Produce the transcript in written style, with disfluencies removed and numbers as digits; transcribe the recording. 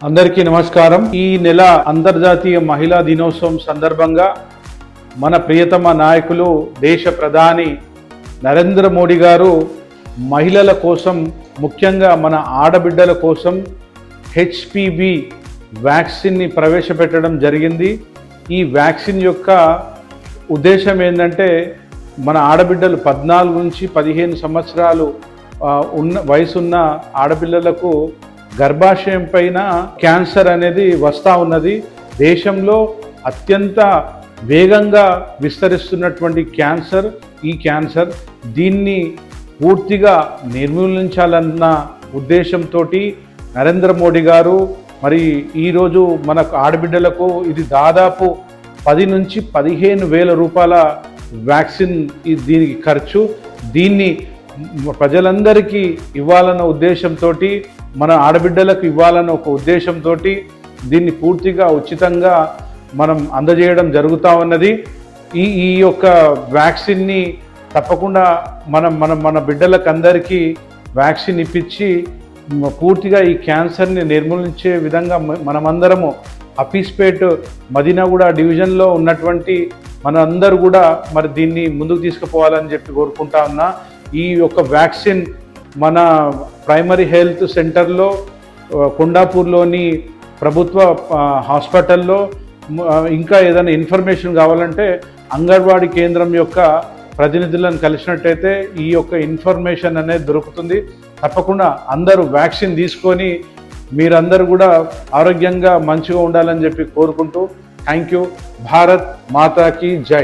అందరికీ నమస్కారం। ఈ నెల అంతర్జాతీయ మహిళా దినోత్సవం సందర్భంగా మన ప్రియతమ నాయకులు దేశ ప్రధాని నరేంద్ర మోడీ గారు మహిళల కోసం, ముఖ్యంగా మన ఆడబిడ్డల కోసం HPV వ్యాక్సిన్ని ప్రవేశపెట్టడం జరిగింది। ఈ వ్యాక్సిన్ యొక్క ఉద్దేశం ఏంటంటే, మన ఆడబిడ్డలు 14 నుంచి 15 సంవత్సరాలు వయసున్న ఆడపిల్లలకు గర్భాశయం పైన క్యాన్సర్ అనేది వస్తూ ఉన్నది। దేశంలో అత్యంత వేగంగా విస్తరిస్తున్నటువంటి క్యాన్సర్ ఈ క్యాన్సర్। దీన్ని పూర్తిగా నిర్మూలించాలన్న ఉద్దేశంతో నరేంద్ర మోడీ గారు మరి ఈరోజు మనకు ఆడబిడ్డలకు ఇది దాదాపు 10 నుంచి 15 వేల రూపాయల వ్యాక్సిన్ దీనికి ఖర్చు। దీన్ని ప్రజలందరికీ ఇవ్వాలన్న ఉద్దేశంతో, మన ఆడబిడ్డలకు ఇవ్వాలన్న ఒక ఉద్దేశంతో దీన్ని పూర్తిగా ఉచితంగా మనం అందజేయడం జరుగుతూ ఉన్నది। ఈ యొక్క వ్యాక్సిన్ని తప్పకుండా మన బిడ్డలకు అందరికీ వ్యాక్సిన్ ఇప్పించి పూర్తిగా ఈ క్యాన్సర్ని నిర్మూలించే విధంగా మనమందరము హఫీజ్పేట్ మదీనాగూడ డివిజన్లో ఉన్నటువంటి మనందరూ కూడా మరి దీన్ని ముందుకు తీసుకుపోవాలని చెప్పి కోరుకుంటా ఉన్నా। ఈ యొక్క వ్యాక్సిన్ మన ప్రైమరీ హెల్త్ సెంటర్లో, కొండాపూర్లోని ప్రభుత్వ హాస్పిటల్లో, ఇంకా ఏదైనా ఇన్ఫర్మేషన్ కావాలంటే అంగన్వాడీ కేంద్రం యొక్క ప్రతినిధులను కలిసినట్టయితే ఈ యొక్క ఇన్ఫర్మేషన్ అనేది దొరుకుతుంది। తప్పకుండా అందరూ వ్యాక్సిన్ తీసుకొని మీరందరూ కూడా ఆరోగ్యంగా మంచిగా ఉండాలని చెప్పి కోరుకుంటూ, థ్యాంక్ యూ। భారత్ మాతాకి జై।